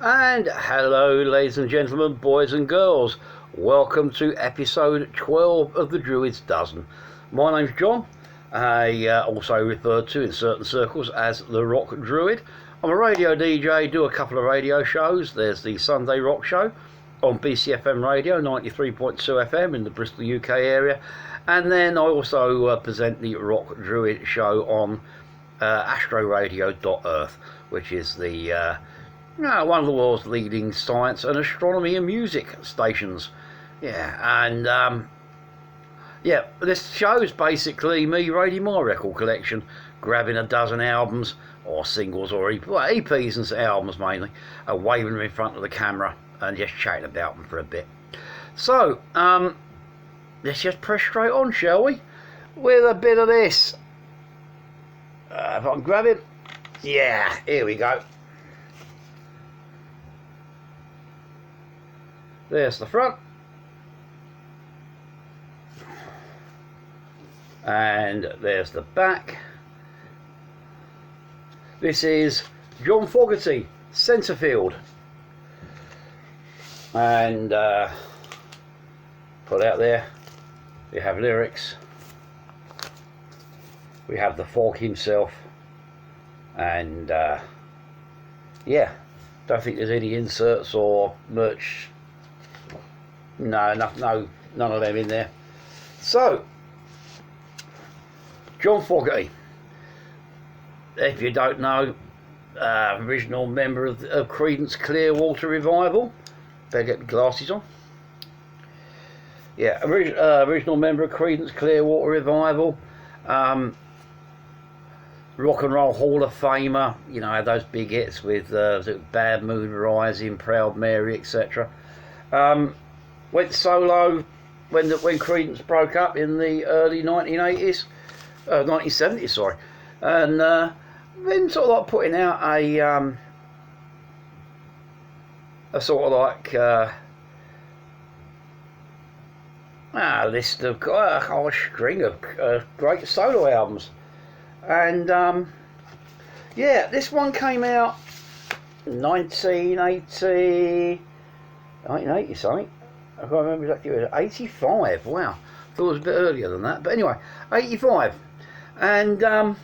And hello ladies and gentlemen, boys and girls, welcome to episode 12 of the Druids Dozen. My name's John, also referred to in certain circles as the Rock Druid. I'm a radio DJ, do a couple of radio shows. There's the Sunday Rock Show on BCFM Radio, 93.2 FM in the Bristol UK area, and then I also present the Rock Druid Show on astroradio.earth, which is the one of the world's leading science and astronomy and music stations. This show's basically me raiding my record collection, grabbing a dozen albums or singles or EPs and albums mainly, and waving them in front of the camera and just chatting about them for a bit. So let's just press straight on, shall we, with a bit of this. If I can grab it, yeah, here we go. There's the front, and there's the back. This is John Fogerty, Centerfield, and put out there we have lyrics, we have the Fog himself, and don't think there's any inserts or merch. No, none of them in there. So, John Fogerty, if you don't know, original member of Creedence Clearwater Revival. Better get the glasses on. Yeah, original member of Creedence Clearwater Revival. Rock and Roll Hall of Famer. You know, had those big hits with Bad Moon Rising, Proud Mary, etc. Went solo when Creedence broke up in the early 1970s, sorry, and then sort of like putting out a sort of like a list of a whole string of great solo albums, and this one came out 1980 something. I can't remember exactly. It was 85. Wow, thought it was a bit earlier than that. But anyway, 85, and of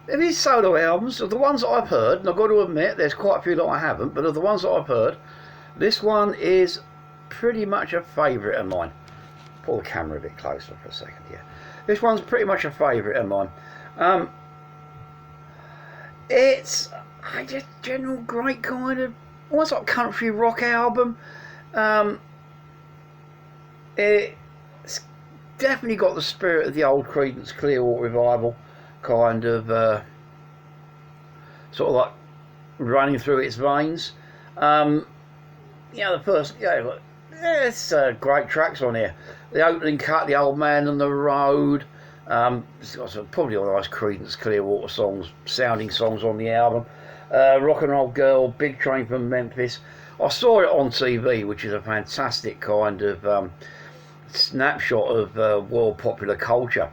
his solo albums, of the ones that I've heard, and I've got to admit there's quite a few that I haven't, but of the ones that I've heard, this one is pretty much a favourite of mine. Pull the camera a bit closer for a second. Yeah, this one's pretty much a favourite of mine. It's just general great kind of almost like country rock album. It's definitely got the spirit of the old Creedence Clearwater Revival, kind of sort of like running through its veins. The first, it's great tracks on here. The opening cut, The Old Man on the Road. It's got probably one of the most Creedence Clearwater sounding songs on the album. Rock and Roll Girl, Big Train from Memphis. I saw it on TV, which is a fantastic kind of snapshot of world popular culture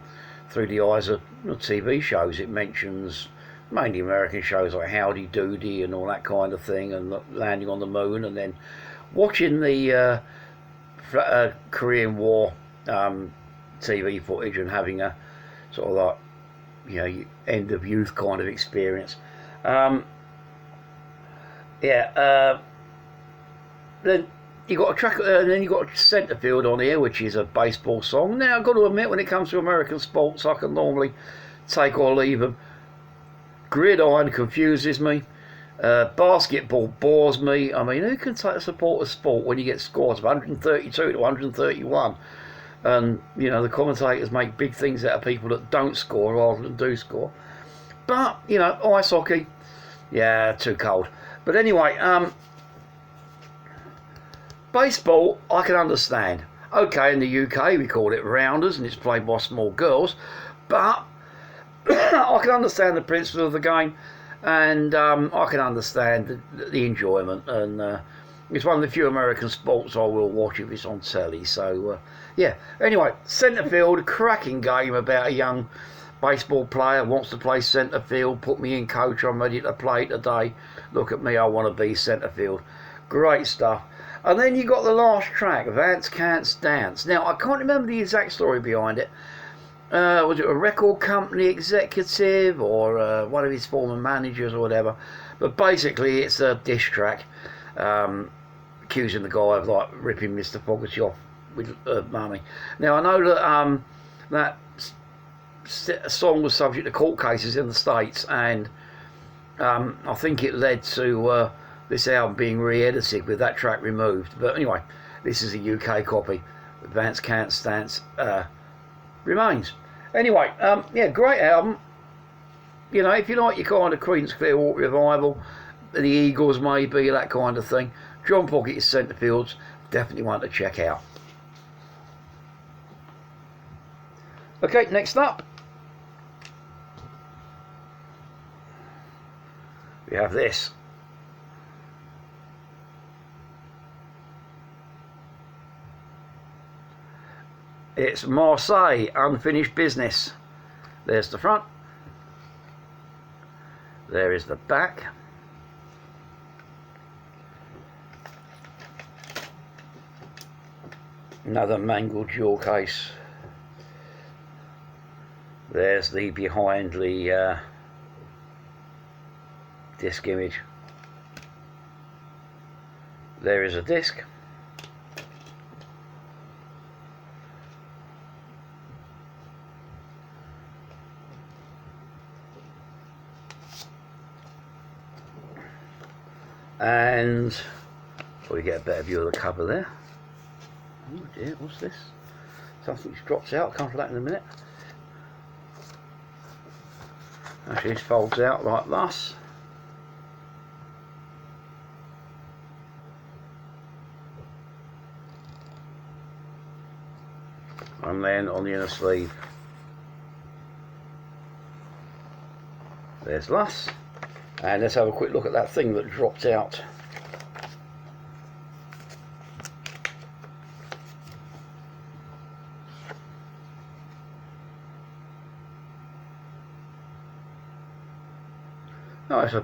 through the eyes of TV shows. It mentions mainly American shows like Howdy Doody and all that kind of thing, and Landing on the Moon, and then watching the Korean War TV footage and having a sort of like end of youth kind of experience. Then you got a track, and then you got Centerfield on here, which is a baseball song. Now I've got to admit, when it comes to American sports, I can normally take or leave them. Gridiron confuses me. Basketball bores me. I mean, who can take the support of sport when you get scores of 132 to 131? And the commentators make big things out of people that don't score rather than do score. But ice hockey, too cold. But anyway, baseball I can understand. Okay, in the UK we call it rounders and it's played by small girls, but I can understand the principle of the game, and I can understand the enjoyment, and it's one of the few American sports I will watch if it's on telly. So anyway, Centerfield, cracking game about a young baseball player, wants to play centre field, put me in coach, I'm ready to play today. Look at me, I want to be centre field. Great stuff. And then you got the last track, Vance Can't Dance. Now, I can't remember the exact story behind it. Was it a record company executive or one of his former managers or whatever? But basically, it's a diss track accusing the guy of like ripping Mr. Fogerty off with money. Now, I know that that song was subject to court cases in the States, and I think it led to this album being re-edited with that track removed. But anyway, this is a UK copy. Vance Can't Dance remains. Anyway, yeah, great album. You know, if you like your kind of Creedence Clearwater Revival, the Eagles maybe, that kind of thing, John Fogerty's Centerfields, definitely one to check out. Okay, next up, we have this. It's Marseille, Unfinished Business. There's the front. There is the back. Another mangled jewel case. There's the behind the disc image. There is a disc. And we get a better view of the cover there. Oh dear, what's this? Something's dropped out, I'll come to that in a minute. Actually, this folds out like this. And then on the inner sleeve, there's this. And let's have a quick look at that thing that dropped out. Oh, it's a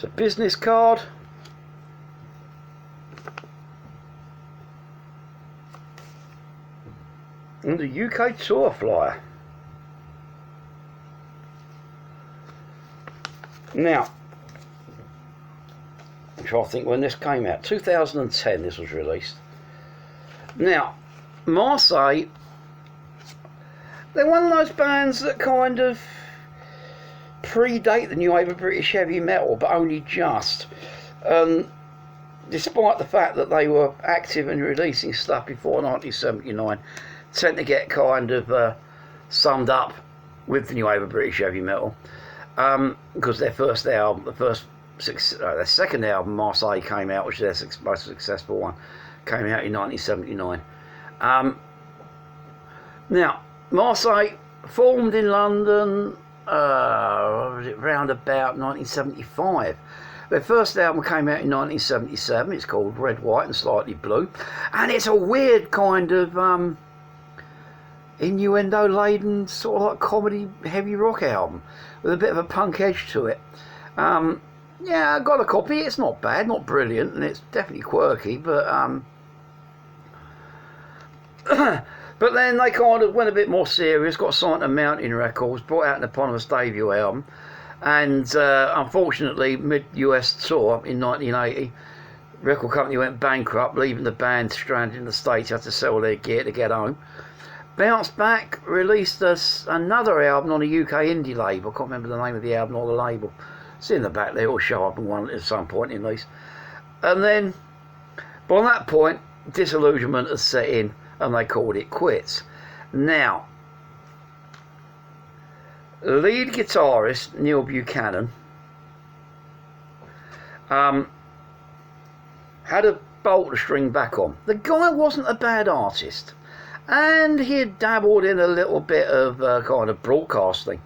business card. And the UK tour flyer. Now, I'm trying to think when this came out. 2010 this was released. Now, Marseille, they're one of those bands that kind of predate the new wave of British heavy metal, but only just. Despite the fact that they were active and releasing stuff before 1979, tend to get kind of summed up with the new wave of British heavy metal. Because their first album, their second album, Marseille, came out, which is their most successful one, came out in 1979. Now, Marseille formed in London, was it round about 1975. Their first album came out in 1977. It's called Red, White and Slightly Blue, and it's a weird kind of innuendo-laden sort of like comedy heavy rock album with a bit of a punk edge to it. Yeah, I got a copy. It's not bad, not brilliant, and it's definitely quirky, but but then they kind of went a bit more serious, got signed to Mountain Records, brought out an eponymous debut album, and unfortunately, mid-US tour in 1980, record company went bankrupt, leaving the band stranded in the States, had to sell their gear to get home. Bounced back, released another album on a UK indie label. I can't remember the name of the album or the label. It's in the back there, it'll show up in one at some point in these. And then, by that point, disillusionment had set in and they called it quits. Now, lead guitarist Neil Buchanan had a bolt to string back on. The guy wasn't a bad artist, and he had dabbled in a little bit of kind of broadcasting.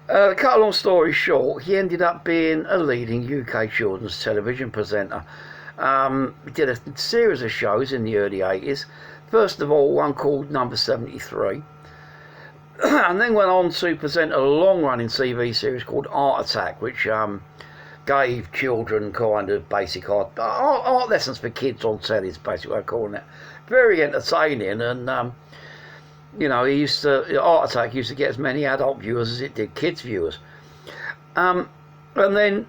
Cut a long story short, he ended up being a leading UK children's television presenter. He did a series of shows in the early 80s. First of all, one called Number 73. and then went on to present a long-running TV series called Art Attack, which gave children kind of basic art lessons for kids on telly, is basically what I'm calling it. Very entertaining, and you know, Art Attack used to get as many adult viewers as it did kids viewers. And then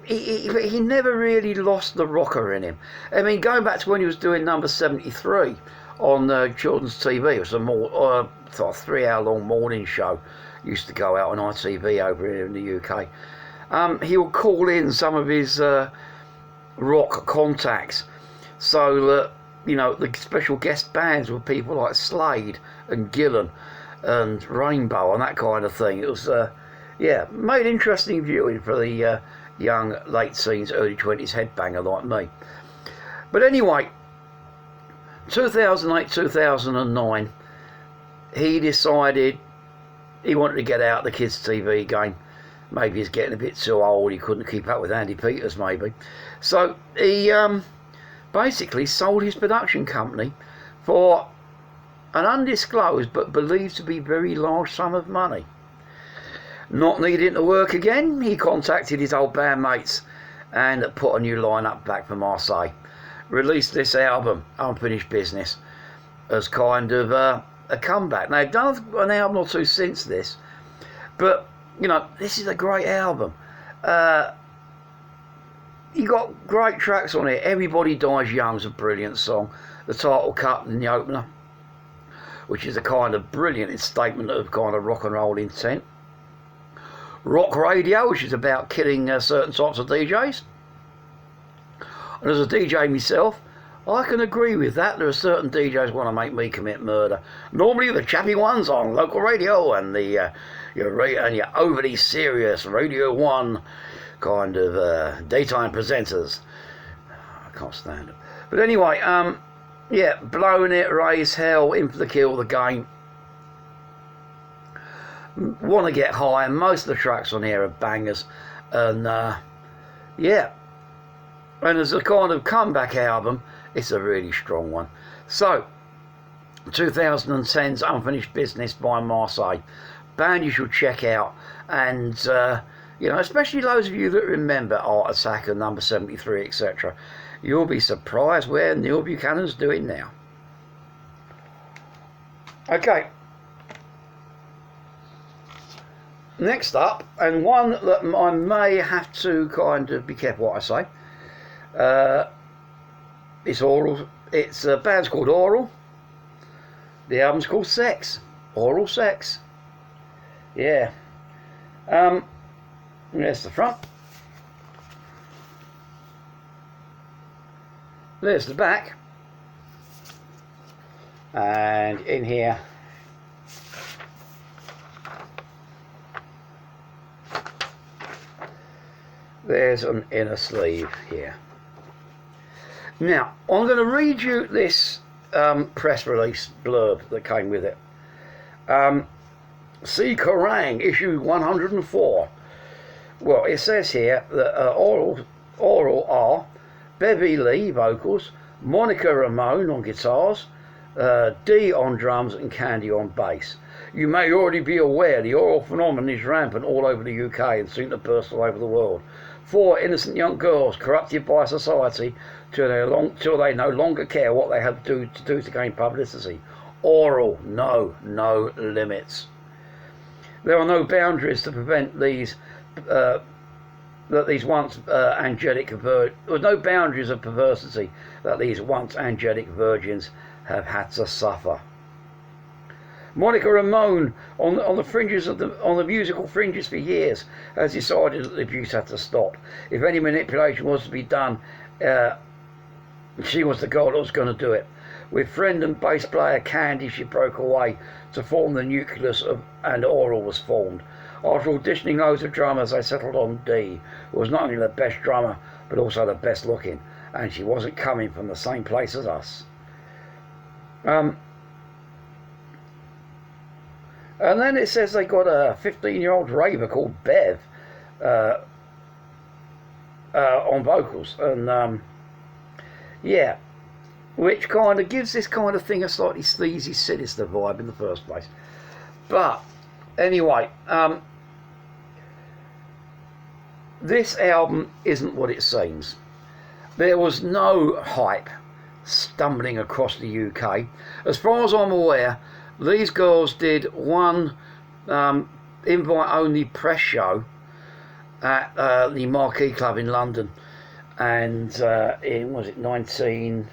he never really lost the rocker in him. I mean, going back to when he was doing number 73 on children's TV, it was a more 3-hour-long morning show. Used to go out on ITV over here in the UK. He would call in some of his rock contacts, so that, you know, the special guest bands were people like Slade and Gillan and Rainbow and that kind of thing. It was, yeah, made interesting viewing for the young late teens, early 20s headbanger like me. But anyway, 2008, 2009, he decided he wanted to get out of the kids' TV game. Maybe he's getting a bit too old, he couldn't keep up with Andy Peters maybe. So he basically sold his production company for an undisclosed but believed to be very large sum of money. Not needing to work again, he contacted his old bandmates and put a new lineup back for Marseille. Released this album, Unfinished Business, as kind of a comeback. Now, they've done an album or two since this, but, you know, this is a great album. You got great tracks on it. Everybody Dies Young is a brilliant song. The title cut in the opener, which is a kind of brilliant statement of kind of rock and roll intent. Rock Radio, which is about killing certain types of DJs. And as a DJ myself, I can agree with that. There are certain DJs who want to make me commit murder. Normally the chappy ones on local radio and your overly serious Radio 1 kind of daytime presenters. I can't stand it. But anyway, yeah, Blowing It, Raise Hell, In for the Kill, The Game. Want to Get High, and most of the tracks on here are bangers. And yeah, and as a kind of comeback album, it's a really strong one. So 2010's Unfinished Business by Marseille, band you should check out. And you know, especially those of you that remember Art Attack and number 73, etc., you'll be surprised where Neil Buchanan's doing now. Okay, next up, and one that I may have to kind of be careful what I say. It's Oral. It's a band's called Oral. The album's called Sex. Oral Sex. Yeah. There's the front. There's the back. And in here, there's an inner sleeve here. Now, I'm going to read you this press release blurb that came with it. See Kerrang! Issue 104. Well, it says here that Oral are Bevy Lee, vocals, Monica Ramone on guitars, Dee on drums, and Candy on bass. You may already be aware the oral phenomenon is rampant all over the UK and soon to burst all over the world. 4 innocent young girls corrupted by society till they no longer care what they have to do to gain publicity. Oral, no limits. There are no boundaries to prevent these once angelic no boundaries of perversity that these once angelic virgins have had to suffer. Monica Ramone, on the musical fringes for years, has decided that the abuse had to stop. If any manipulation was to be done, she was the girl that was going to do it. With friend and bass player Candy, she broke away to form the nucleus and Oral was formed. After auditioning loads of drummers, they settled on Dee, who was not only the best drummer, but also the best looking, and she wasn't coming from the same place as us. And then it says they got a 15-year-old raver called Bev on vocals, and yeah, which kind of gives this kind of thing a slightly sleazy, sinister vibe in the first place. But Anyway, this album isn't what it seems. There was no hype stumbling across the UK. As far as I'm aware, these girls did one invite-only press show at the Marquee Club in London, and in, was it 19...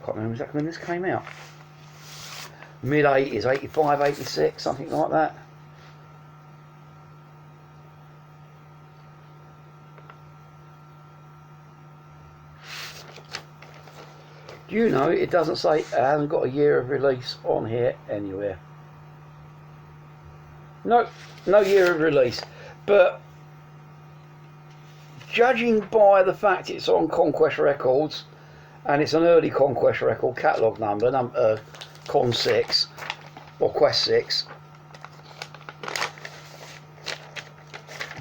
I can't remember exactly when this came out. Mid-80s, 85, 86, something like that. Do you know, it doesn't say, it hasn't got a year of release on here anywhere. No, no year of release. But judging by the fact it's on Conquest Records, and it's an early Conquest record, catalogue number, Con 6, or Quest 6.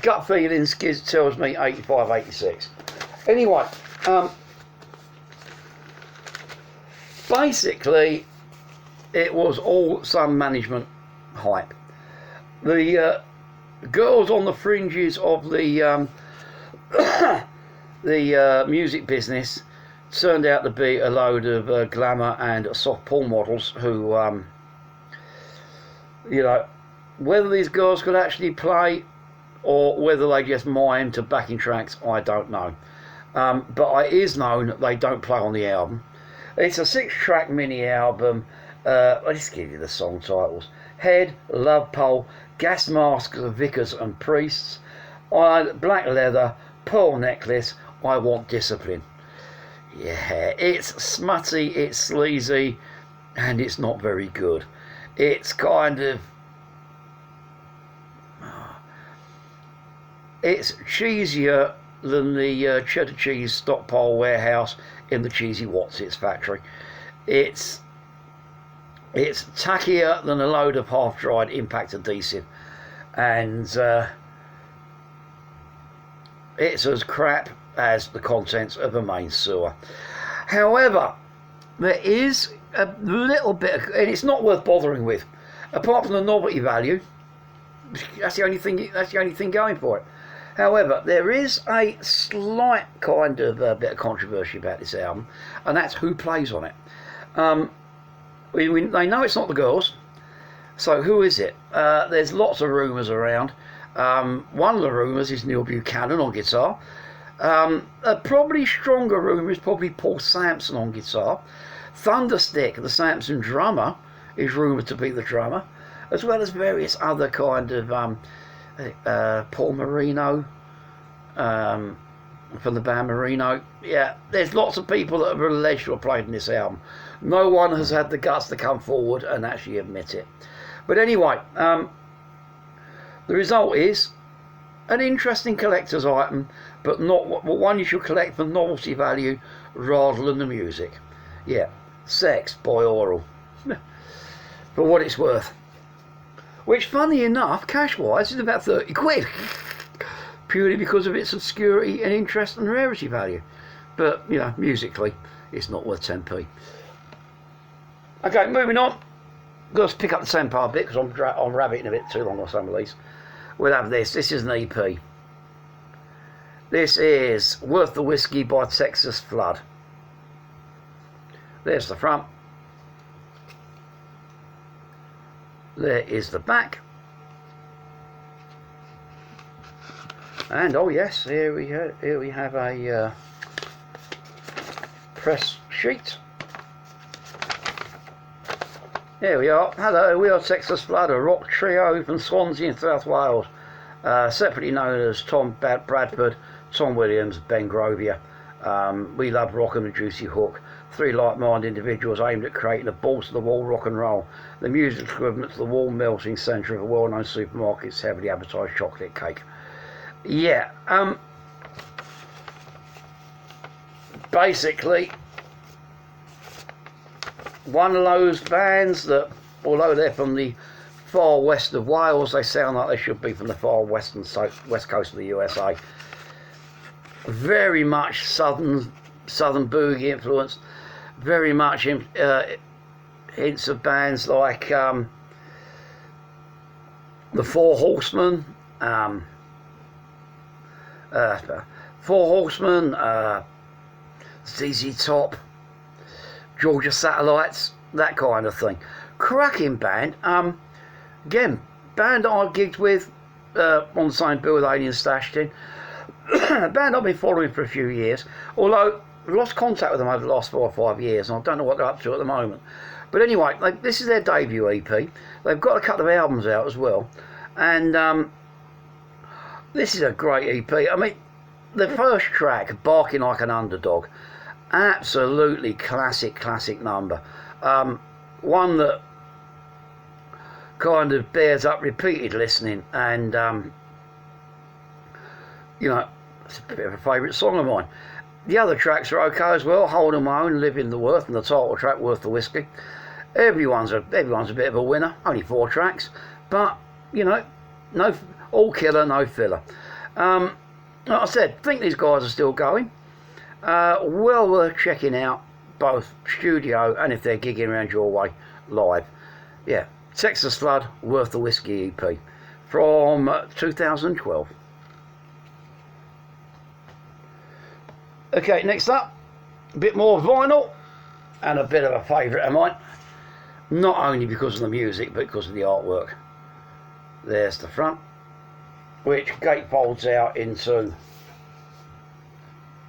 Gut feeling tells me 85, 86. Anyway, basically, it was all some management hype. The girls on the fringes of the the music business turned out to be a load of glamour and soft porn models who, you know, whether these girls could actually play or whether they just mime to backing tracks, I don't know. But it is known that they don't play on the album. It's a 6-track mini album. I'll just give you the song titles: Head, Love Pole, Gas Masks of Vicars and Priests, Black Leather, Pearl Necklace, I Want Discipline. Yeah, it's smutty, it's sleazy, and it's not very good. It's kind of... it's cheesier than the cheddar cheese stockpile warehouse in the Cheesy Watsits factory. It's tackier than a load of half-dried impact adhesive, and it's as crap as the contents of a main sewer. However, there is a little bit of, and it's not worth bothering with, apart from the novelty value. That's the only thing going for it. However, there is a slight kind of bit of controversy about this album, and that's who plays on it. They know it's not the girls, so who is it? There's lots of rumours around. One of the rumours is Neil Buchanan on guitar. A probably stronger rumour is probably Paul Sampson on guitar. Thunderstick, the Sampson drummer, is rumoured to be the drummer, as well as various other kind of Paul Marino from the band Marino. Yeah, there's lots of people that are alleged to have played in this album. No one has had the guts to come forward and actually admit it. But anyway, the result is an interesting collector's item, but not one you should collect for novelty value rather than the music. Yeah, Sex by Oral, for what it's worth. Which, funny enough, cash-wise, is about 30 quid. Purely because of its obscurity and interest and rarity value. But, you know, musically, it's not worth 10p. Okay, moving on. Got to pick up the same part bit because I'm rabbiting a bit too long on some of these. We'll have this. This is an EP. This is Worth the Whiskey by Texas Flood. There's the front. There is the back. And oh yes, here we have a press sheet. Here we are. Hello, we are Texas Flood, a rock trio from Swansea in South Wales, separately known as Tom Bradford, Tom Williams, Ben Grovier. We love rock and the juicy hook. 3 like-minded individuals aimed at creating a balls-to-the-wall rock and roll, the music equivalent to the wall melting centre of a well-known supermarket's heavily advertised chocolate cake. Yeah, basically, one of those bands that, although they're from the far west of Wales, they sound like they should be from the far west coast of the USA. Very much southern boogie influence, very much hints of bands like the Four Horsemen, Four Horsemen, ZZ Top, Georgia Satellites, that kind of thing. Cracking band. Again, band I gigged with on the same bill with Alien Stashed In. A band I've been following for a few years, although I've lost contact with them over the last 4 or 5 years, and I don't know what they're up to at the moment. But anyway, this is their debut EP. They've got a couple of albums out as well, and this is a great EP. I mean, the first track, Barking Like an Underdog, absolutely classic number. One that kind of bears up repeated listening, and you know, it's a bit of a favourite song of mine. The other tracks are okay as well. Holding My Own, Living the Worth, and the title track, Worth the Whiskey. Everyone's a bit of a winner. Only 4 tracks, but you know, no, all killer, no filler. Like I said, think these guys are still going. Well worth checking out, both studio and if they're gigging around your way live. Yeah, Texas Flood, Worth the Whiskey EP from 2012. Okay, next up, a bit more vinyl and a bit of a favourite of mine. Not only because of the music, but because of the artwork. There's the front, which gatefolds out into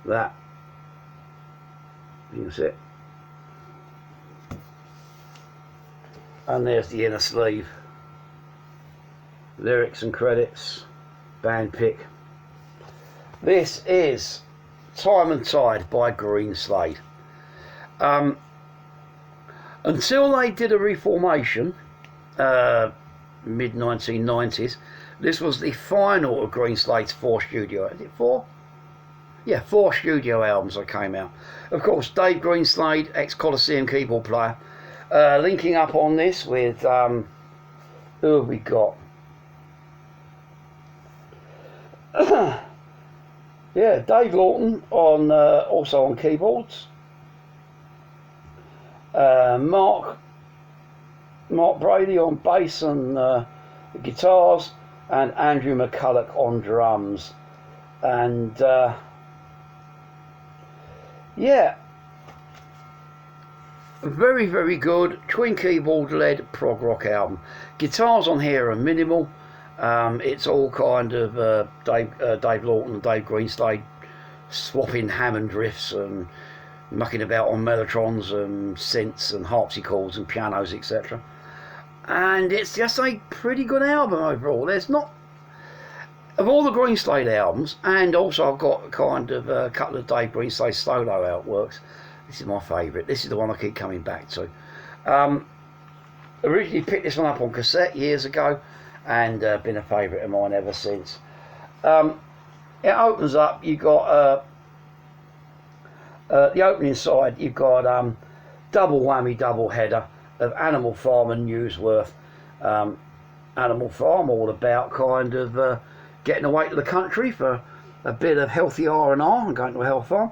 that. You can see it. And there's the inner sleeve. Lyrics and credits, band pick. This is Time and Tide by Greenslade. Until they did a reformation, mid-1990s, this was the final of Greenslade's 4 studio. Is it 4? Yeah, 4 studio albums that came out. Of course, Dave Greenslade, ex-Coliseum keyboard player, linking up on this with, who have we got? Yeah, Dave Lawton on also on keyboards. Mark Brady on bass and guitars, and Andrew McCulloch on drums. And yeah, very good twin keyboard led prog rock album. Guitars on here are minimal. It's all kind of Dave Lawton and Dave Greenslade swapping Hammond riffs and mucking about on mellotrons and synths and harpsichords and pianos, etc. And it's just a pretty good album overall. There's not, of all the Greenslade albums, and also I've got kind of a couple of Dave Greenslade solo outworks, this is my favourite. This is the one I keep coming back to. Originally picked this one up on cassette years ago, and been a favourite of mine ever since. It opens up, you've got the opening side, you've got double whammy, double header of Animal Farm and Newsworth. Animal Farm, all about kind of getting away to the country for a bit of healthy R&R and going to a health farm.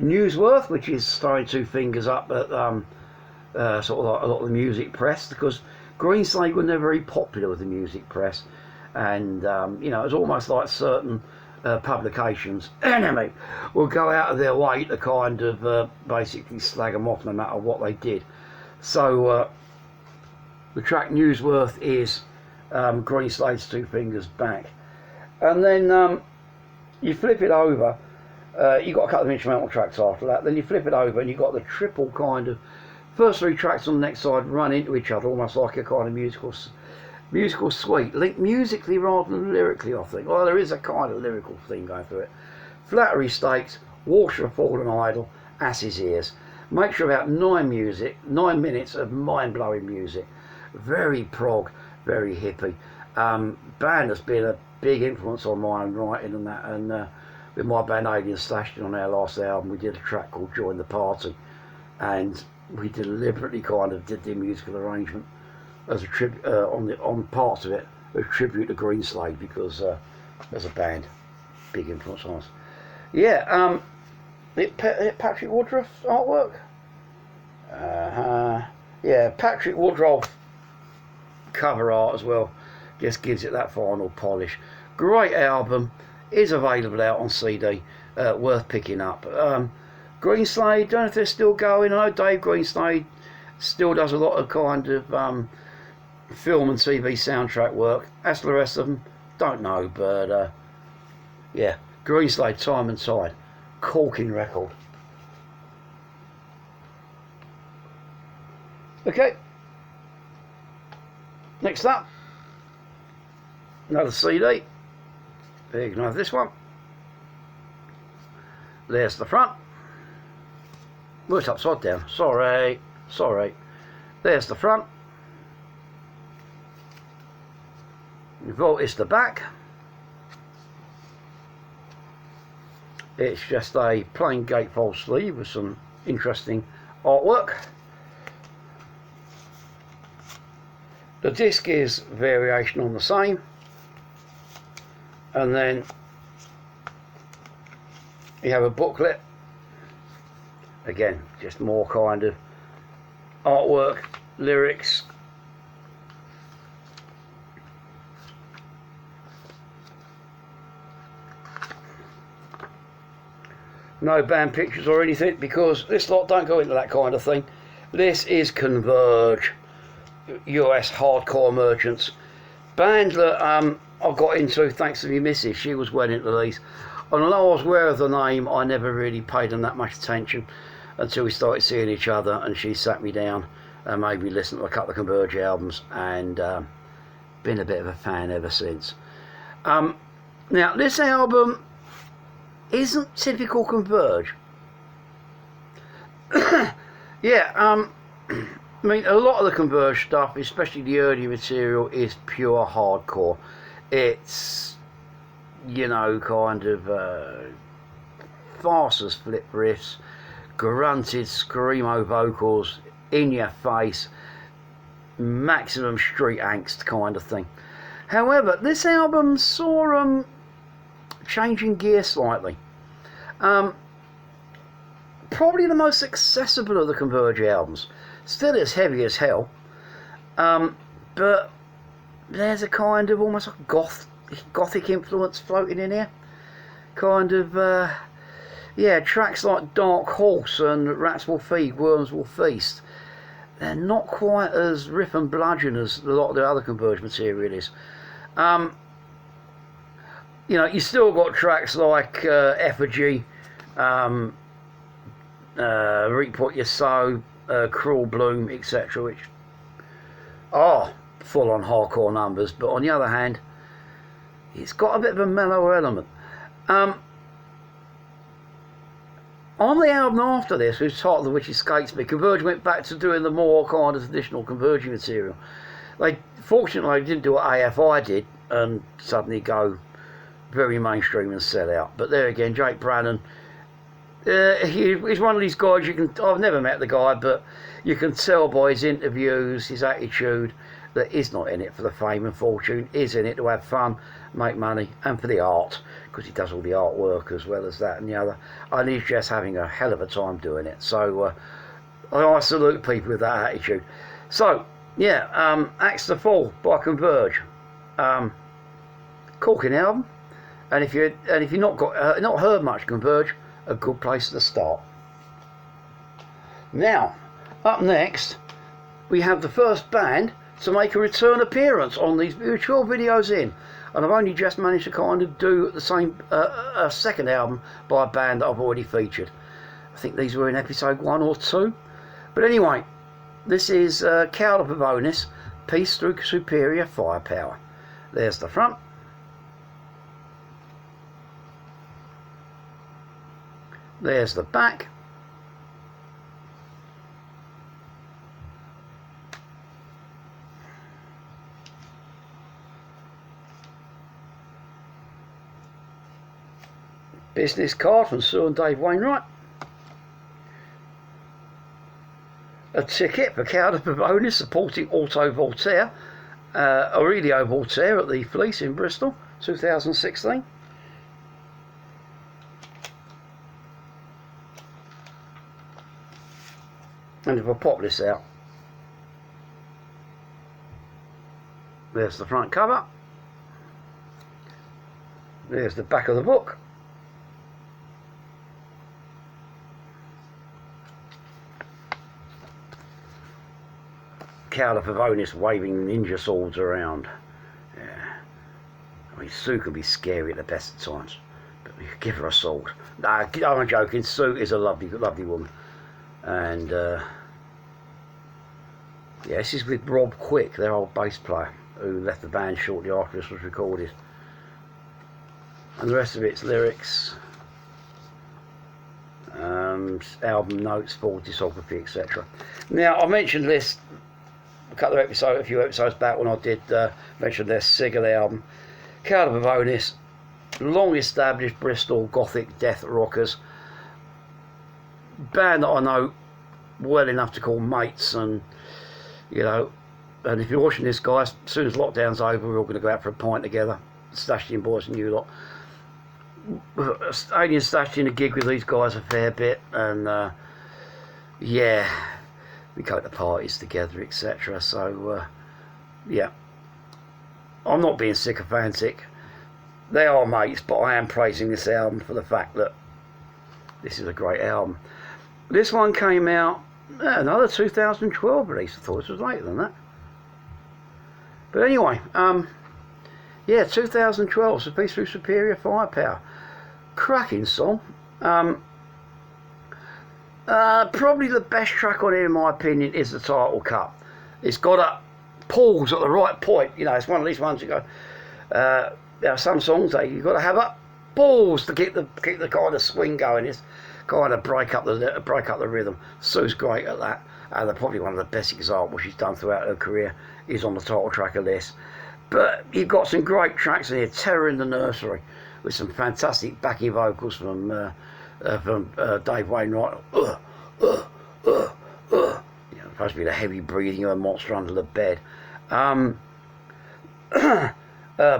Newsworth, which is throwing 2 fingers up at sort of like a lot of the music press, because Greenslade were never very popular with the music press, and you know, it's almost like certain publications, enemy, will go out of their way to kind of basically slag them off no matter what they did. So the track Newsworth is Greenslade's 2 fingers back, and then you flip it over. You got a couple of instrumental tracks after that. Then you flip it over and you got the triple kind of first 3 tracks on the next side run into each other, almost like a kind of musical suite, linked musically rather than lyrically, I think. Well, there is a kind of lyrical thing going through it. Flattery Stakes, Water of Fallen Idol, Ass's Ears. Makes for about 9 minutes of mind-blowing music. Very prog, very hippie. Band has been a big influence on my own writing and that, and with my band Alien Stashed In on our last album, we did a track called Join the Party, and we deliberately kind of did the musical arrangement as a on parts of it, a tribute to Greenslade, because as a band, big influence on us. Yeah, Patrick Woodruff's artwork. Yeah, Patrick Woodruff cover art as well. just gives it that final polish. Great album, is available out on CD, worth picking up. Greenslade, don't know if they're still going. I know Dave Greenslade still does a lot of kind of film and TV soundtrack work. As the rest of them, don't know, but yeah, Greenslade, Time and Tide, corking record. Okay, next up, another CD. There you can have this one. There's the front. Well, it's upside down. Sorry. There's the front. It's the back. It's just a plain gatefold sleeve with some interesting artwork. The disc is variation on the same, and then you have a booklet, again just more kind of artwork, lyrics, no band pictures or anything, because this lot don't go into that kind of thing. This is Converge, US hardcore merchants, band that I got into thanks to my missus. She was well into these, and although I was aware of the name, I never really paid them that much attention until we started seeing each other, and she sat me down and made me listen to a couple of Converge albums, and been a bit of a fan ever since. Now this album isn't typical Converge. Yeah, I mean, a lot of the Converge stuff, especially the early material, is pure hardcore. It's, you know, kind of farces, flip riffs, grunted screamo vocals, in your face, maximum street angst kind of thing. However, this album saw changing gear slightly. Probably the most accessible of the Converge albums. Still as heavy as hell, but there's a kind of almost like gothic influence floating in here. Kind of, yeah, tracks like Dark Horse and Rats Will Feed, Worms Will Feast. They're not quite as riff and bludgeon as a lot of the other Converge material is. You know, you still got tracks like Effigy, Reap What You Sow, Cruel Bloom, etc., which are full-on hardcore numbers, but on the other hand, it's got a bit of a mellow element. On the album after this, which is titled The Which Escapes Me, Converge went back to doing the more kind of traditional Converge material. Fortunately, they didn't do what AFI did and suddenly go very mainstream and sell out. But there again, Jake Brannon, he's one of these guys I've never met the guy, but you can tell by his interviews, his attitude, that he's not in it for the fame and fortune. He's in it to have fun, make money, and for the art, because he does all the artwork as well as that and the other, and he's just having a hell of a time doing it. So I salute people with that attitude. So yeah, Axe to Fall by Converge, corking album, and if you've not heard much Converge, a good place to start. Now, up next, we have the first band to make a return appearance on these 12 videos in, and I've only just managed to kind of do the same a second album by a band that I've already featured. I think these were in episode 1 or 2, but anyway, this is Cauda Pavonis, Peace Through Superior Firepower. There's the front. There's the back. Business card from Sir and Dave Wainwright. A ticket for Cauda Pavonis supporting Auto Voltaire, Aurelio Voltaire at the Fleece in Bristol, 2016. And if I pop this out, There's the front cover. There's the back of the book. Cauda Pavonis waving ninja swords around. Yeah. I mean, Sue can be scary at the best of times, but you give her a sword. Nah, I'm joking. Sue is a lovely, lovely woman. And yeah, this is with Rob Quick, their old bass player, who left the band shortly after this was recorded. And the rest of it's lyrics, album notes, full discography, etc. Now, I mentioned this a few episodes back when I did mention their Sigurd album. Cauda Pavonis, long established Bristol Gothic death rockers, band that I know well enough to call mates, and you know, and if you're watching this, guys, as soon as lockdown's over, we're all going to go out for a pint together. Stashing boys and you lot. Only stashing a gig with these guys a fair bit, and yeah, we go to parties together, etc. So yeah, I'm not being sycophantic. They are mates, but I am praising this album for the fact that this is a great album. This one came out another 2012 release. I thought this was later than that, but anyway, yeah, 2012, so Peace Through Superior Firepower, cracking song. Probably the best track on here, in my opinion, is the title cut. It's got a pause at the right point. You know, it's one of these ones you go. There are some songs that you've got to have a pause to keep the kind of swing going. It's kind of break up the rhythm. Sue's great at that. Probably one of the best examples she's done throughout her career is on the title track of this. But you've got some great tracks in here. Terror in the Nursery, with some fantastic backing vocals from Dave Wainwright. You know, supposed to be the heavy breathing of a monster under the bed.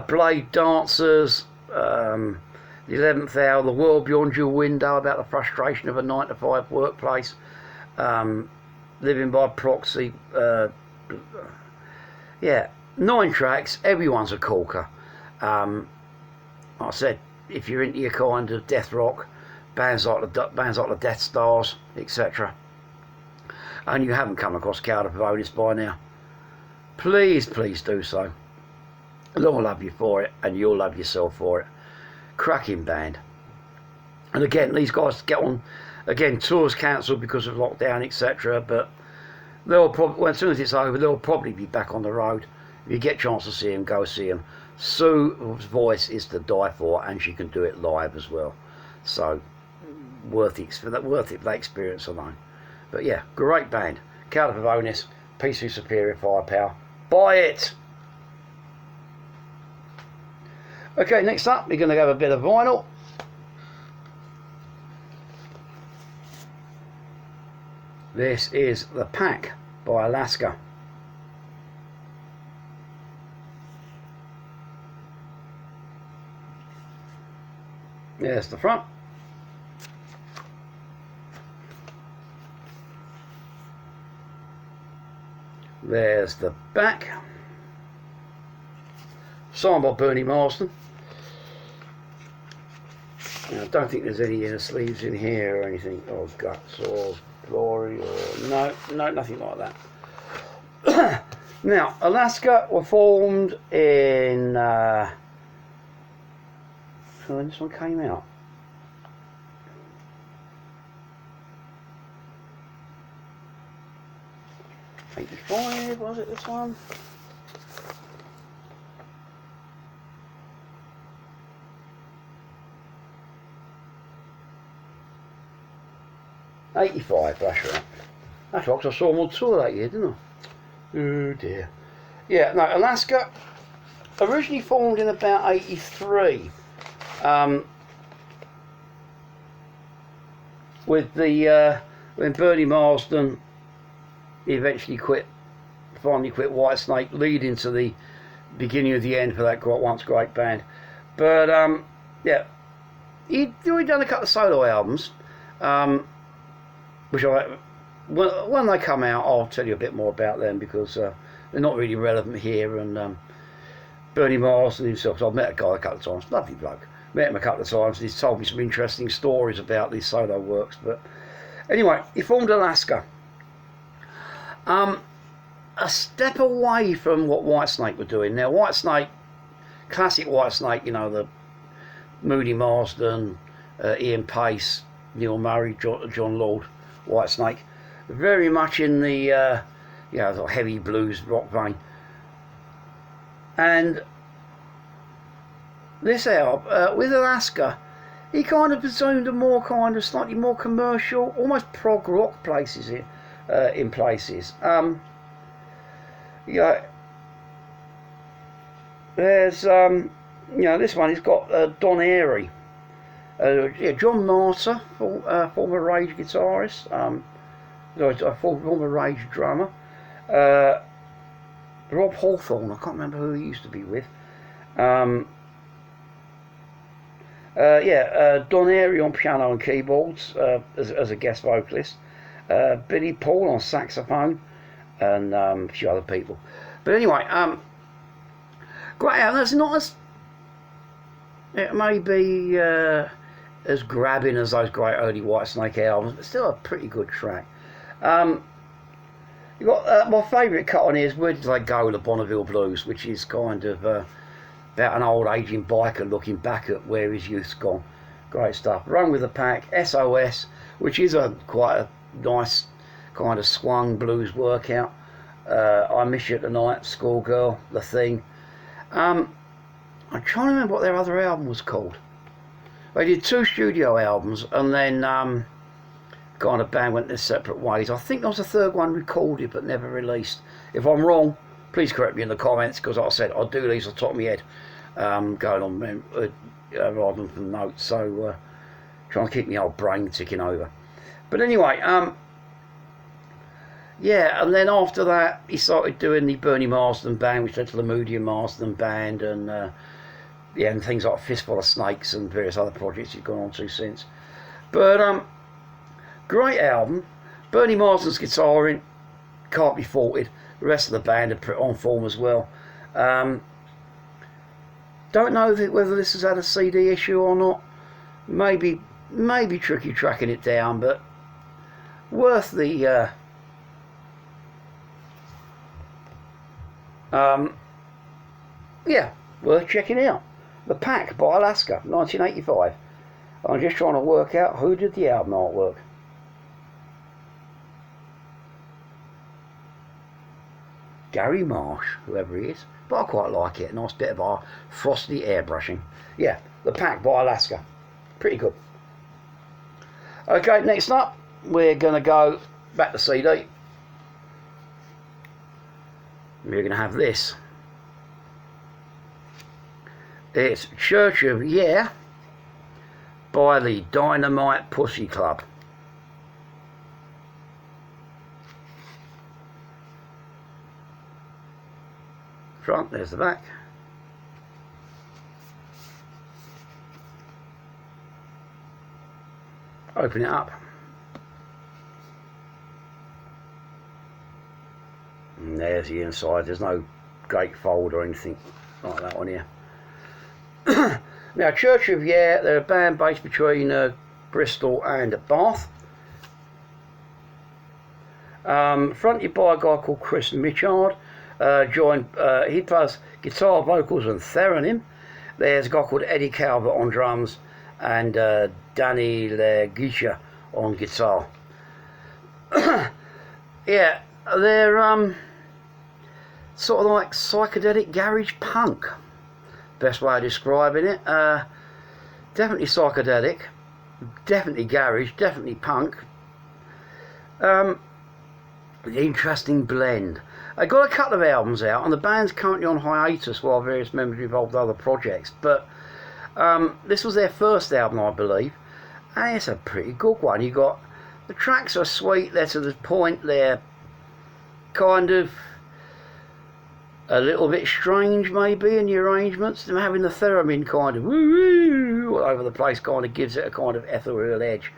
Blade Dancers, The 11th Hour, The World Beyond Your Window, about the frustration of a 9-to-5 workplace. Living by Proxy. Yeah, 9 tracks, everyone's a corker. Like I said, if you're into your kind of death rock, bands like the Death Stars, etc., and you haven't come across Cauda Pavonis by now, please do so. I'll love you for it, and you'll love yourself for it. Cracking band. And again, these guys get on, again, tours cancelled because of lockdown, etc., but they'll probably, well, as soon as it's over, they'll probably be back on the road. If you get a chance to see them, go see them. Sue's voice is to die for, and she can do it live as well. So worth it for that experience alone. But yeah, great band. Cauda Pavonis, Peace Through Superior Firepower. Buy it. Okay, next up, we're going to have a bit of vinyl. This is The Pack by Alaska. There's the front. There's the back. Signed by Bernie Marsden. Now, I don't think there's any inner sleeves in here or anything, or guts or glory, or no, nothing like that. Now, Alaska were formed in when this one came out. '85, was it this one? '85, that's right. That's right, 'cause I saw them on tour that year, didn't I? Oh dear. Yeah, no, Alaska originally formed in about '83. With the when Bernie Marsden eventually finally quit Whitesnake, leading to the beginning of the end for that once great band. But yeah, he'd already done a couple of solo albums, which when they come out, I'll tell you a bit more about them, because they're not really relevant here, and Bernie Marsden himself. So I've met a guy a couple of times, lovely bloke. Met him a couple of times, and he's told me some interesting stories about these solo works. But anyway, he formed Alaska. A step away from what Whitesnake were doing. Now, Whitesnake, classic Whitesnake, you know, the Moody Marsden, Ian Pace, Neil Murray, John Lord, Whitesnake, very much in the you know, the heavy blues rock vein. And this album, with Alaska, he kind of assumed a more kind of slightly more commercial, almost prog rock places here, in places. Yeah, there's you know, this one, he's got Don Airy, yeah, John Martyr, former Rage guitarist, former Rage drummer, Rob Hawthorne, I can't remember who he used to be with. Yeah, Don Airy on piano and keyboards as a guest vocalist, Billy Paul on saxophone, and a few other people. But anyway, great album. That's not as, it may be as grabbing as those great early Whitesnake albums, but still a pretty good track. You got my favourite cut on here is Where Did They Go, the Bonneville Blues, which is kind of about an old aging biker looking back at where his youth's gone. Great stuff. Run with the Pack, SOS, which is quite a nice kind of swung blues workout. I Miss You Tonight, Schoolgirl, The Thing. I'm trying to remember what their other album was called. They did 2 studio albums, and then kind of band went their separate ways. I think there was a third one recorded but never released. If I'm wrong, please correct me in the comments, because like I said, I do these on top of my head, going on rather than from notes. So trying to keep my old brain ticking over. But anyway, yeah, and then after that he started doing the Bernie Marsden band, which led to the Moody and Marsden band, and yeah, and things like Fistful of Snakes and various other projects he's gone on to since. But great album. Bernie Marsden's guitaring can't be faulted. The rest of the band are pretty on form as well. Don't know whether this has had a CD issue or not. Maybe tricky tracking it down, but worth the yeah, worth checking out. The Pack by Alaska, 1985. I'm just trying to work out who did the album artwork. Gary Marsh, whoever he is, but I quite like it. A nice bit of our frosty airbrushing. Yeah, The Pack by Alaska, pretty good. Okay, next up we're going to go back to CD. We're going to have this. It's Church of Yeah by the Dynamite Pussy Club. Front, there's the back. Open it up. And there's the inside. There's no great fold or anything like that on here. Now, Church of Yeah, they're a band based between Bristol and Bath. Fronted by a guy called Chris Mitchard. He does guitar, vocals and theremin. There's a guy called Eddie Calvert on drums and Danny Legisha on guitar. Yeah, they're sort of like psychedelic garage punk, best way of describing it. Definitely psychedelic, definitely garage, definitely punk. Interesting blend. I got a couple of albums out, and the band's currently on hiatus while various members are involved with other projects. But this was their first album, I believe, and it's a pretty good one. You got the tracks are sweet. They're to the point. They're kind of a little bit strange, maybe, in the arrangements. Them having the theremin kind of woo all over the place kind of gives it a kind of ethereal edge.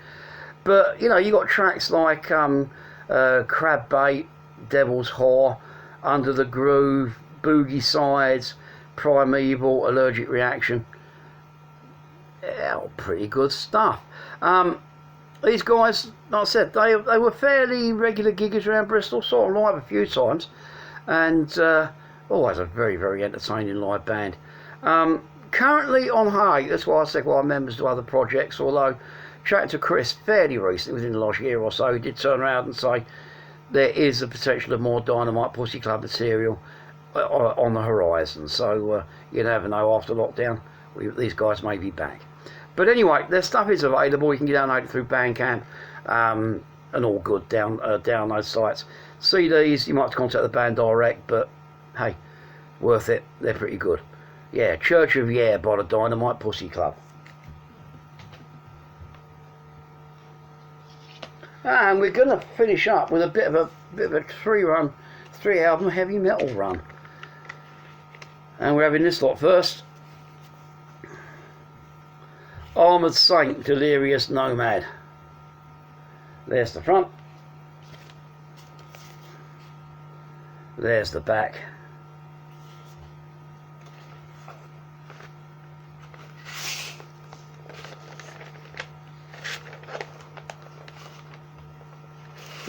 But you know, you got tracks like Crab Bait, Devil's Whore, Under the Groove, Boogie Sides, Primeval, Allergic Reaction. Yeah, pretty good stuff. These guys, like I said, they were fairly regular giggers around Bristol, saw them live a few times, and always a very, very entertaining live band. Currently on Hay, that's why I said I'm members to other projects, although chatting to Chris fairly recently, within the last year or so, he did turn around and say there is a potential of more Dynamite Pussy Club material on the horizon, so you never know, after lockdown these guys may be back. But anyway, their stuff is available. You can download it through Bandcamp and all good download sites. CDs, you might have to contact the band direct, but hey, worth it. They're pretty good. Yeah, Church of Yeah by the Dynamite Pussy Club. And we're going to finish up with a bit of a three album heavy metal run. And we're having this lot first. Armoured Saint, Delirious, Nomad. There's the front. There's the back.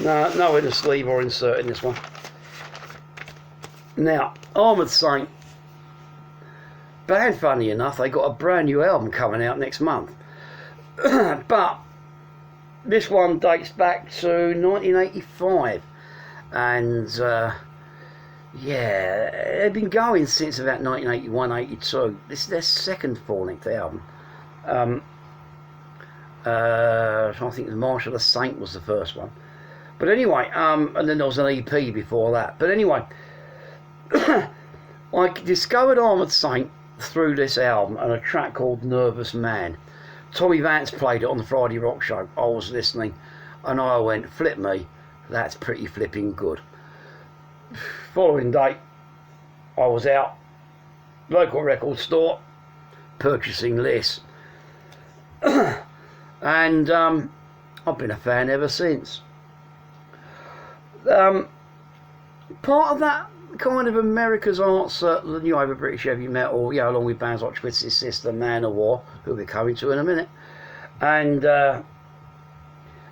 No inner sleeve or insert in this one. Now, Armoured Saint, band, funny enough, they got a brand new album coming out next month. But this one dates back to 1985. And yeah, they've been going since about 1981-82. This is their second full-length album. I think March of the Saint was the first one. But anyway, and then there was an EP before that. But anyway, I discovered Armoured Saint through this album and a track called Nervous Man. Tommy Vance played it on the Friday Rock Show. I was listening and I went, flip me, that's pretty flipping good. Following day, I was out, local record store, purchasing this. And I've been a fan ever since. Part of that kind of America's answer, the new over British heavy metal, you know, along with bands like Twisted Sister, Manowar, who we're coming to in a minute, and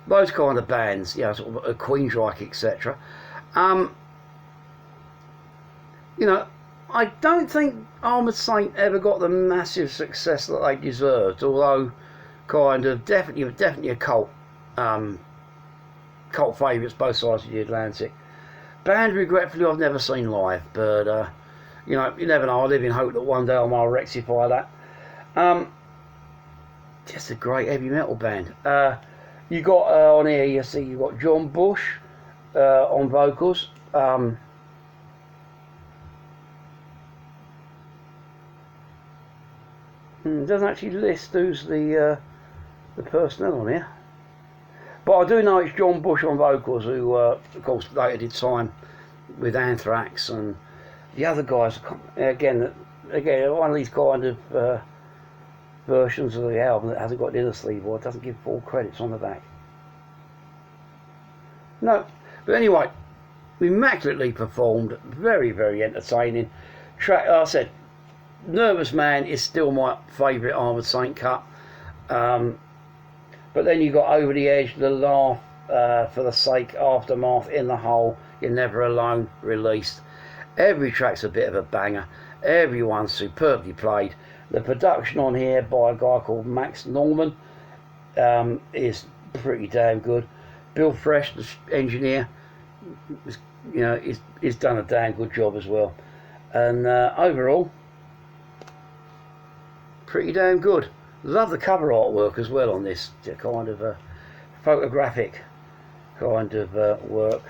those kind of bands, you know, sort of Queensryche, etc. You know, I don't think Armoured Saint ever got the massive success that they deserved, although kind of definitely a cult favourites both sides of the Atlantic. Band, regretfully, I've never seen live, but you know, you never know. I live in hope that one day I might rectify that. Just a great heavy metal band. You got on here, you see, you got John Bush on vocals. Doesn't actually list who's the personnel on here. But I do know it's John Bush on vocals, who, of course, later did time with Anthrax, and the other guys. Again, one of these kind of versions of the album that hasn't got the inner sleeve or doesn't give full credits on the back. No, but anyway, immaculately performed, very, very entertaining. Track, like I said, Nervous Man is still my favourite Armoured Saint cut. But then you got Over the Edge, The Laugh, For the Sake, Aftermath, In the Hole, You're Never Alone, released. Every track's a bit of a banger. Everyone's superbly played. The production on here by a guy called Max Norman is pretty damn good. Bill Fresh, the engineer, you know, he's done a damn good job as well. And overall, pretty damn good. Love the cover artwork as well on this, kind of a photographic kind of work.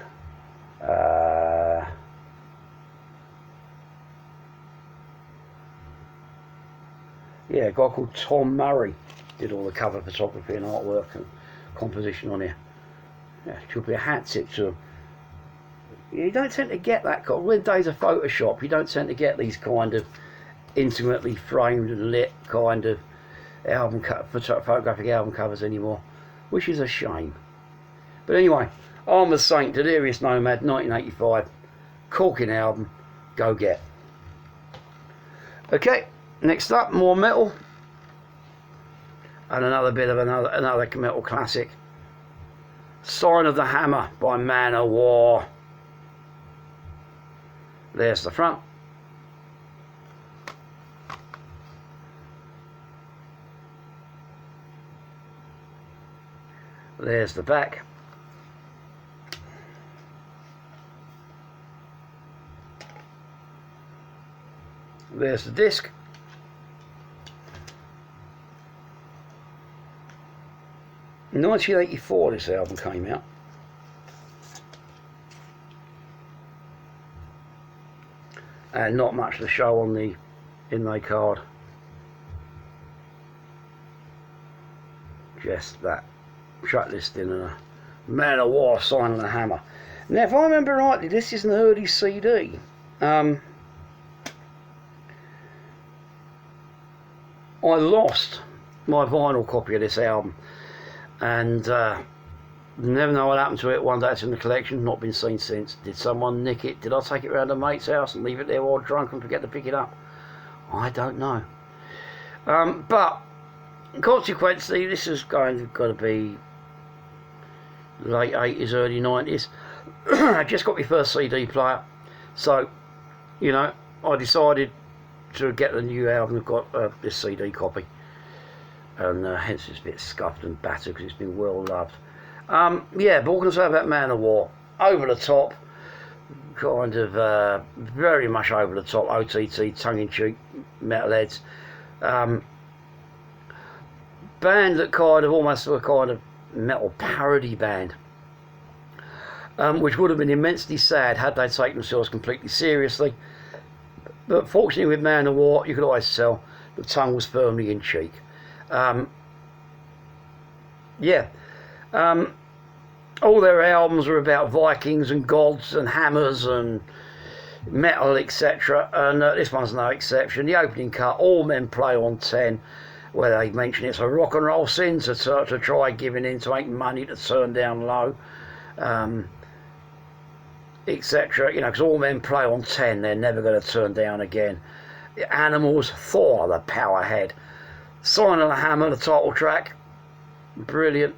Yeah, a guy called Tom Murray did all the cover photography and artwork and composition on here. Yeah, should be a hat tip to him. You don't tend to get that kind. When days of Photoshop, you don't tend to get these kind of intimately framed and lit kind of photographic album covers anymore, which is a shame. But anyway, Armoured Saint, Delirious Nomad, 1985, corking album, go get. Okay, next up, more metal. And another bit of another metal classic. Sign of the Hammer by Manowar. There's the front. There's the back. There's the disc. In 1984 this album came out. And not much to show on the inlay card. Just that track listing and a Manowar sign of the Hammer. Now if I remember rightly, this is an early CD. I lost my vinyl copy of this album and never know what happened to it. One day it's in the collection, not been seen since. Did someone nick it? Did I take it round a mate's house and leave it there while drunk and forget to pick it up? I don't know. But consequently, this is got to be late 80s, early 90s. I just got my first CD player, so you know, I decided to get the new album. I've got this CD copy, and hence it's a bit scuffed and battered because it's been well loved. Yeah, but what can I say about Manowar? Over the top, kind of very much over the top, OTT, tongue-in-cheek, metalheads. Band that kind of almost a kind of metal parody band, which would have been immensely sad had they taken themselves completely seriously. But fortunately with Manowar, you could always tell the tongue was firmly in cheek. Yeah. All their albums are about Vikings and gods and hammers and metal, etc. And this one's no exception. The opening cut, All Men Play on 10, where they mention it's a rock and roll sin to try giving in, to make money, to turn down low, etc. You know, because all men play on 10, they're never going to turn down again. The Animals, Thor, the Powerhead. Sign of the Hammer, the title track, brilliant.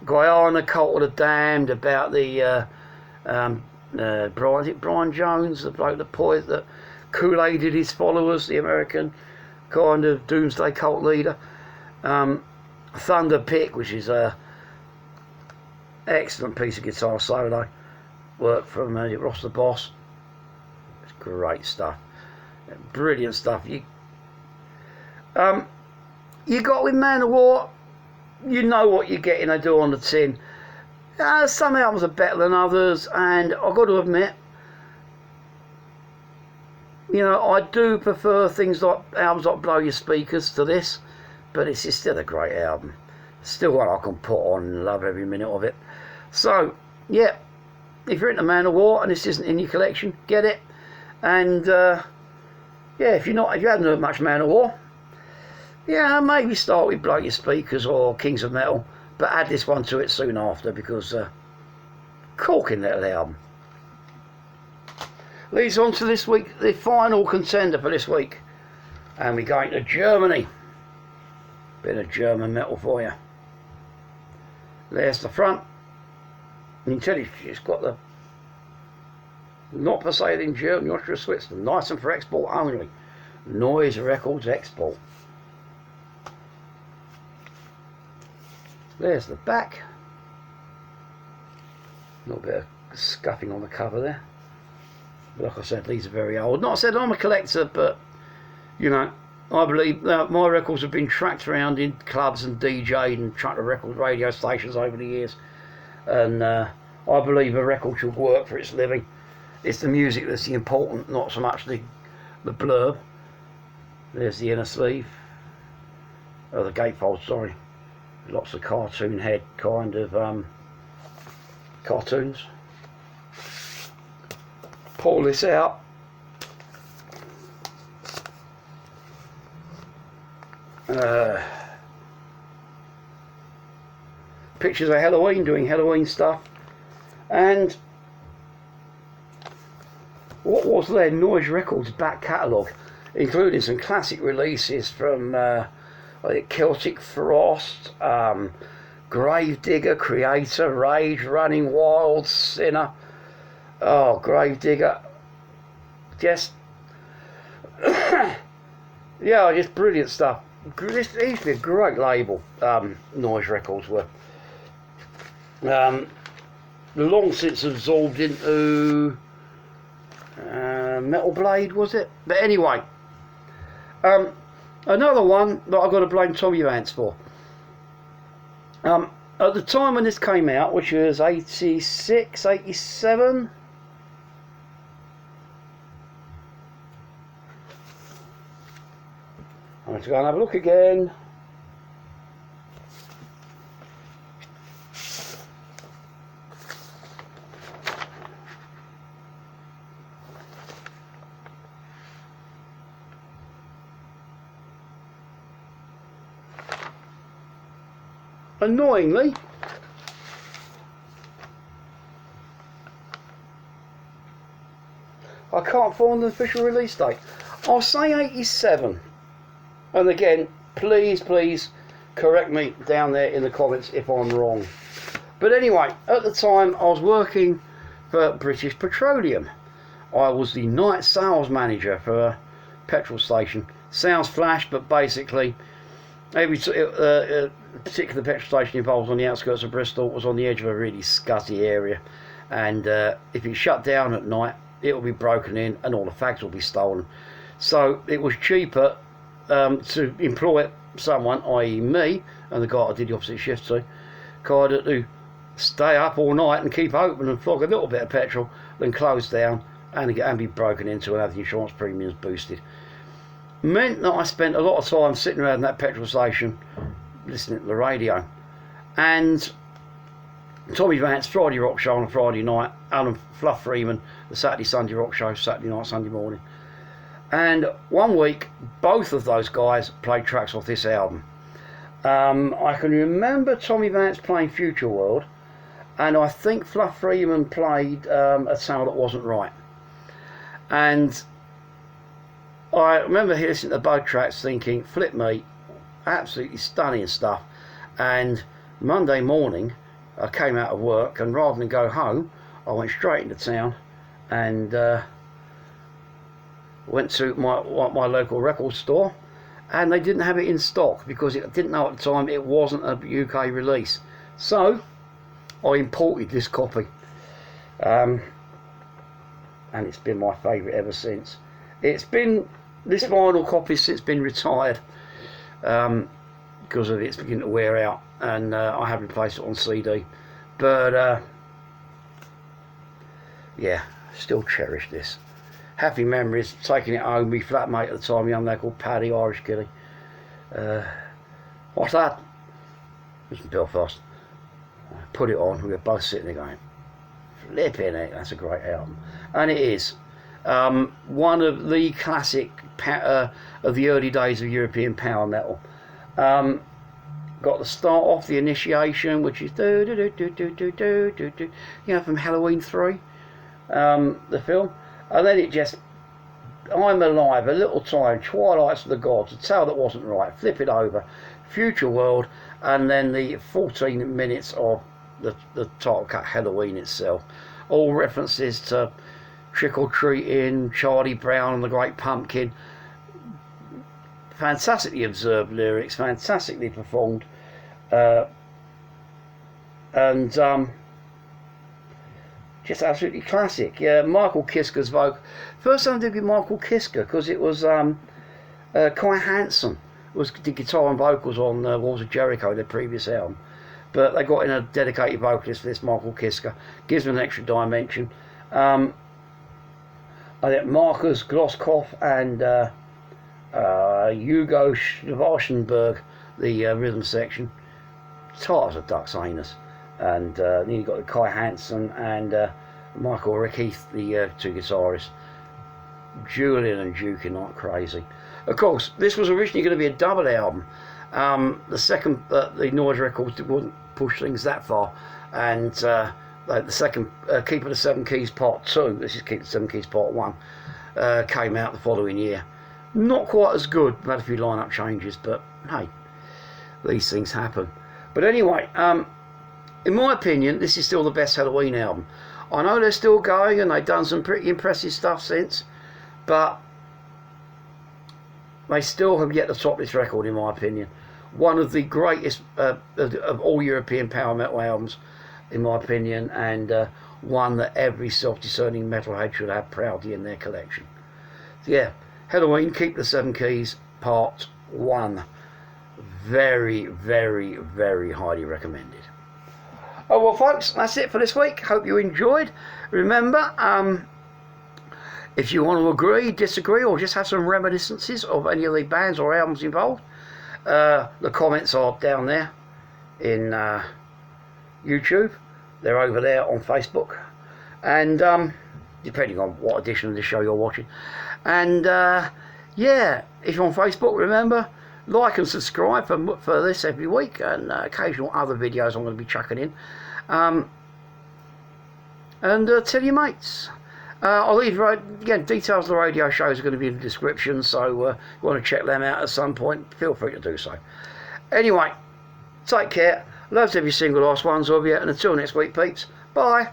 Guyana, Cult of the Damned, about the Brian Jones, the bloke that Kool-Aided his followers, the American kind of doomsday cult leader. Thunder Pick, which is a excellent piece of guitar solo work from Ross the Boss. It's great stuff, brilliant stuff. You got with Manowar, you know what you're getting. They do on the tin. Some albums are better than others, and I've got to admit, you know, I do prefer things like albums like Blow Your Speakers to this, but it's still a great album. Still one I can put on and love every minute of it. So, yeah, if you're into Manowar and this isn't in your collection, get it. And yeah, if you haven't heard much Manowar, yeah, maybe start with Blow Your Speakers or Kings of Metal, but add this one to it soon after, because corking little album. Leads on to this week, the final contender for this week, and we're going to Germany. Bit of German metal for you. There's the front. You can tell it's got the not for sale in Germany, Austria, Switzerland, licensed for export only. Noise Records export. There's the back. A little bit of scuffing on the cover there. Like I said, these are very old. Not said I'm a collector, but you know, I believe my records have been tracked around in clubs and DJ'd and tracked to record radio stations over the years, and I believe a record should work for its living. It's the music that's the important, not so much the blurb. There's the inner sleeve, oh, the gatefold, sorry. Lots of cartoon head kind of cartoons. Pull this out. Pictures of Helloween, doing Helloween stuff. And what was their Noise Records back catalogue? including some classic releases from Celtic Frost, Gravedigger, Creator, Rage, Running Wild, Sinner. Oh, Gravedigger. Just, yeah, just brilliant stuff. This used to be a great label, Noise Records were. Long since absorbed into Metal Blade, was it? But anyway, another one that I've got to blame Tommy Vance for. At the time when this came out, which was 86, 87, I'm going to go and have a look again. Annoyingly, I can't find the official release date. I'll say 87. And again, please correct me down there in the comments if I'm wrong. But anyway, at the time I was working for British Petroleum. I was the night sales manager for a petrol station. Sounds flash, but basically every particular petrol station involved on the outskirts of Bristol was on the edge of a really scuzzy area, and if it shut down at night, it will be broken in and all the fags will be stolen. So it was cheaper to employ someone, i.e. me, and the guy I did the opposite shift to, Cauda, to stay up all night and keep open and flog a little bit of petrol, then close down and be broken into and have the insurance premiums boosted. Meant that I spent a lot of time sitting around that petrol station listening to the radio. And Tommy Vance, Friday Rock Show on a Friday night, Alan Fluff Freeman, the Saturday Sunday Rock Show, Saturday night, Sunday morning. And one week, both of those guys played tracks off this album. I can remember Tommy Vance playing Future World, and I think Fluff Freeman played A Tale That Wasn't Right. And I remember listening to both tracks thinking, flip me, absolutely stunning stuff. And Monday morning, I came out of work, and rather than go home, I went straight into town and went to my local record store, and they didn't have it in stock because it didn't know at the time it wasn't a UK release. So I imported this copy, and it's been my favourite ever since. It's been this vinyl copy since been retired because of it's beginning to wear out, and I have replaced it on CD. But yeah, still cherish this. Happy memories taking it home. My flatmate at the time, a young lad called Paddy, Irish Gilly. What's that? It was in Belfast. I put it on. We were both sitting there going, flipping it, that's a great album. And it is. One of the classic of the early days of European power metal. Got the start off, the initiation, which is from Helloween 3, the film, and then it just, I'm Alive, A Little Time, Twilights of the Gods, A Tale That Wasn't Right, Flip It Over, Future World, and then the 14 minutes of the title cut, Helloween itself. All references to Trick or Treating, Charlie Brown and the Great Pumpkin. Fantastically observed lyrics, fantastically performed, and just absolutely classic. Yeah, Michael Kisker's vocal. First time I did with Michael Kisker, because it was Kai Hansen was the guitar and vocals on Walls of Jericho, their previous album, but they got in a dedicated vocalist for this, Michael Kisker. Gives them an extra dimension. I think Marcus Glosskopf and Hugo Schwarzenberg, the rhythm section, tight as a duck's anus. And then you've got Kai Hansen and Michael Rickheath, the two guitarists, Julian and duking like crazy. Of course, this was originally going to be a double album. The second, the Noise Records wouldn't push things that far, and the second, Keep of the Seven Keys Part 2, this is Keep of the Seven Keys Part 1, came out the following year. Not quite as good. We've had a few lineup changes, but hey, these things happen. But anyway, in my opinion, this is still the best Helloween album. I know they're still going and they've done some pretty impressive stuff since, but they still have yet to top this record, in my opinion. One of the greatest of all European power metal albums, in my opinion, and one that every self-discerning metalhead should have proudly in their collection. So yeah, Helloween, Keep the Seven Keys, Part 1. Very, very, very highly recommended. Oh well, folks, that's it for this week. Hope you enjoyed. Remember, if you want to agree, disagree, or just have some reminiscences of any of the bands or albums involved, the comments are down there in YouTube. They're over there on Facebook, and depending on what edition of the show you're watching. And yeah, if you're on Facebook, remember, like and subscribe for this every week, and occasional other videos I'm going to be chucking in. And tell your mates. I'll leave, again, details of the radio shows are going to be in the description, so if you want to check them out at some point, feel free to do so. Anyway, take care. Loves every single last one of you, and until next week, peeps, bye.